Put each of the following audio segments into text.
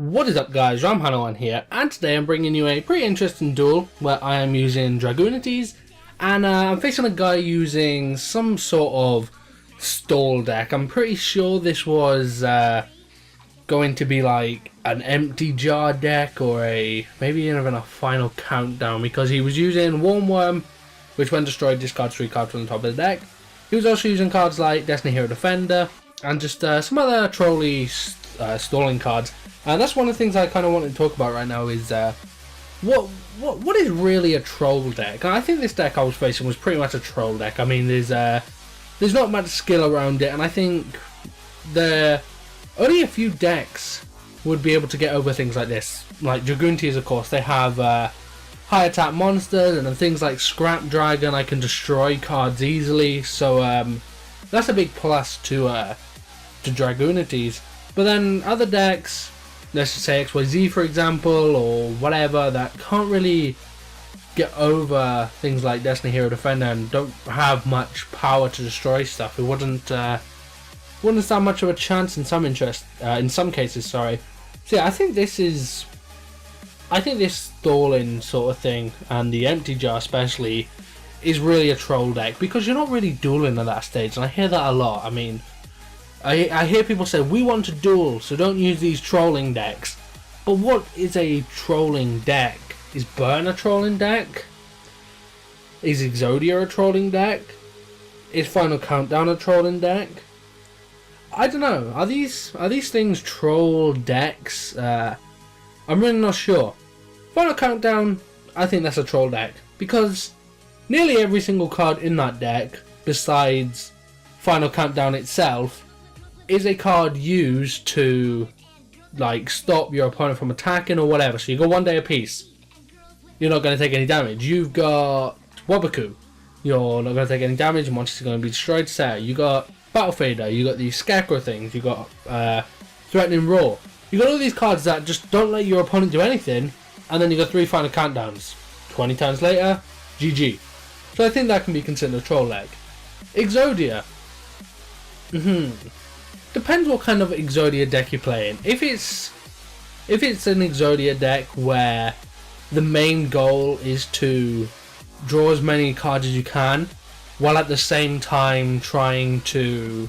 What is up guys, Ramhanoan here, and today I'm bringing you a pretty interesting duel where I am using Dragunitys, and I'm facing a guy using some sort of stall deck. I'm pretty sure this was going to be like an empty jar deck or maybe even a final countdown, because he was using Warm Worm, which when destroyed discards 3 cards from the top of the deck. He was also using cards like Destiny Hero Defender and just some other trolly stalling cards. And that's one of the things I kind of want to talk about right now is what is really a troll deck. And I think this deck I was facing was pretty much a troll deck. I mean, there's not much skill around it, and I think only a few decks would be able to get over things like this. Like Dragunitys, of course, they have high attack monsters, and then things like Scrap Dragon, I can destroy cards easily. So that's a big plus to Dragunitys. But then other decks, let's just say XYZ for example, or whatever, that can't really get over things like Destiny Hero Defender and don't have much power to destroy stuff, it wouldn't stand much of a chance in some cases. Sorry. So yeah, I think this stalling sort of thing, and the empty jar especially, is really a troll deck, because you're not really dueling at that stage, and I hear that a lot. I mean, I hear people say, we want to duel, so don't use these trolling decks. But what is a trolling deck? Is Burn a trolling deck? Is Exodia a trolling deck? Is Final Countdown a trolling deck? I don't know. Are these things troll decks? I'm really not sure. Final Countdown, I think that's a troll deck, because nearly every single card in that deck, besides Final Countdown itself, is a card used to like stop your opponent from attacking or whatever. So you go 1 day apiece, you're not going to take any damage. You've got Wabaku, you're not going to take any damage, your monsters are going to be destroyed. So you got Battle Fader, you got these Scarecrow things, you got Threatening Roar. You got all these cards that just don't let your opponent do anything, and then you got 3 final countdowns. 20 times later, GG. So I think that can be considered a troll leg. Exodia. Depends what kind of Exodia deck you're playing. If it's an Exodia deck where the main goal is to draw as many cards as you can, while at the same time trying to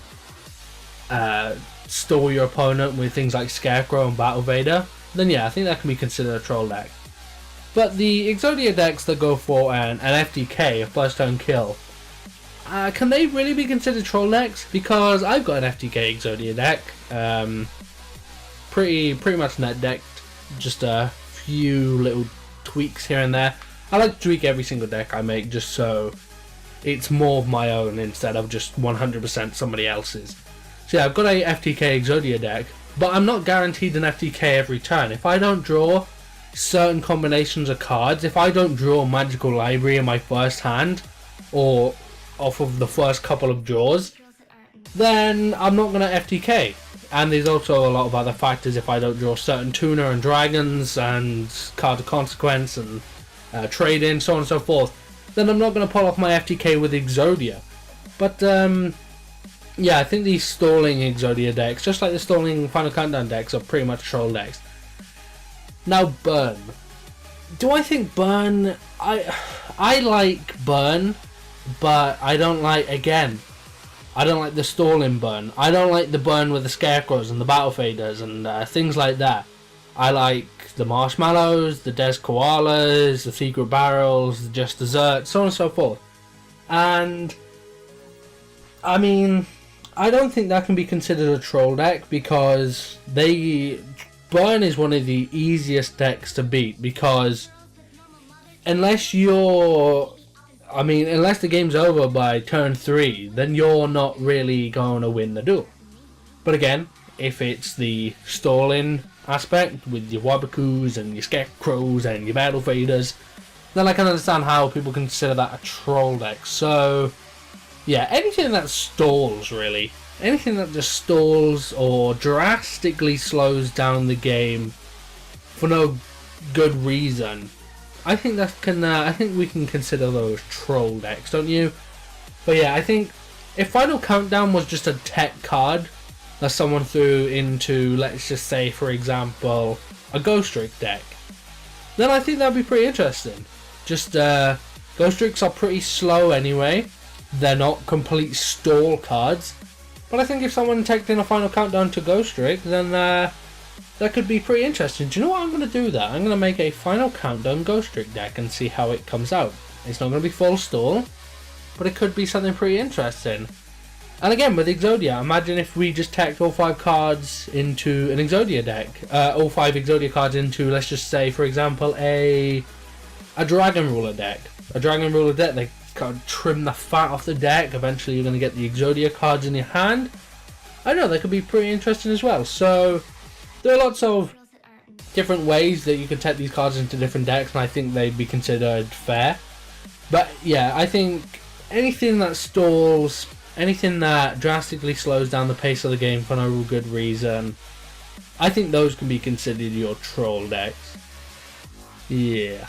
stall your opponent with things like Scarecrow and Battle Vader, then yeah, I think that can be considered a troll deck. But the Exodia decks that go for an FTK, a first turn kill, can they really be considered troll decks? Because I've got an FTK Exodia deck, pretty much net decked, just a few little tweaks here and there. I like to tweak every single deck I make just so it's more of my own instead of just 100% somebody else's. So yeah, I've got a FTK Exodia deck, but I'm not guaranteed an FTK every turn. If I don't draw certain combinations of cards, if I don't draw Magical Library in my first hand, or off of the first couple of draws, then I'm not going to FTK. And there's also a lot of other factors. If I don't draw certain Tuner and Dragons and Card of Consequence and Trade In, so on and so forth, then I'm not going to pull off my FTK with Exodia. But yeah, I think these stalling Exodia decks, just like the stalling Final Countdown decks, are pretty much troll decks. Now Burn. Do I think Burn... I like Burn, but I don't like the stalling Burn. I don't like the Burn with the Scarecrows and the Battle Faders and things like that. I like the Marshmallows, the Des Koalas, the Secret Barrels, the Just Desserts, so on and so forth. And I mean, I don't think that can be considered a troll deck, because Burn is one of the easiest decks to beat, because unless the game's over by turn 3, then you're not really going to win the duel. But again, if it's the stalling aspect with your Wabakus and your Scarecrows and your Battle Faders, then I can understand how people consider that a troll deck. So yeah, anything that stalls, really. Anything that just stalls or drastically slows down the game for no good reason, I think we can consider those troll decks, don't you? But yeah, I think if Final Countdown was just a tech card, that someone threw into, let's just say, for example, a Ghost Trick deck, then I think that'd be pretty interesting. Just, Ghost Tricks are pretty slow anyway. They're not complete stall cards. But I think if someone takes in a Final Countdown to Ghost Trick, then that could be pretty interesting. Do you know what? I'm going to do that. I'm going to make a Final Countdown Ghost Trick deck and see how it comes out. It's not going to be full stall, but it could be something pretty interesting. And again, with Exodia, imagine if we just tacked all 5 cards into an Exodia deck. All 5 Exodia cards into, let's just say, for example, a Dragon Ruler deck. A Dragon Ruler deck, they kind of trim the fat off the deck. Eventually you're going to get the Exodia cards in your hand. I know, that could be pretty interesting as well. So, there are lots of different ways that you can take these cards into different decks, and I think they'd be considered fair. But yeah, I think anything that stalls, anything that drastically slows down the pace of the game for no good reason, I think those can be considered your troll decks. Yeah.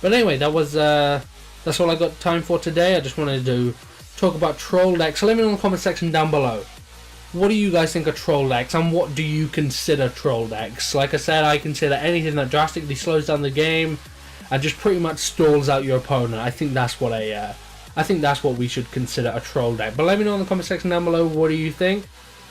But anyway, that's all I got time for today. I just wanted to talk about troll decks. So let me know in the comment section down below. What do you guys think are troll decks, and what do you consider troll decks? Like I said, I consider anything that drastically slows down the game and just pretty much stalls out your opponent. I think that's what we should consider a troll deck. But let me know in the comment section down below, what do you think?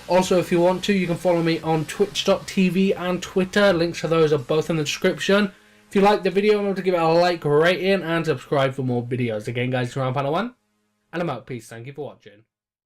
Also, if you want to, you can follow me on twitch.tv and Twitter. Links to those are both in the description. If you liked the video, remember to give it a like, rating, and subscribe for more videos. Again, guys, it's Round Panel 1, and I'm out. Peace. Thank you for watching.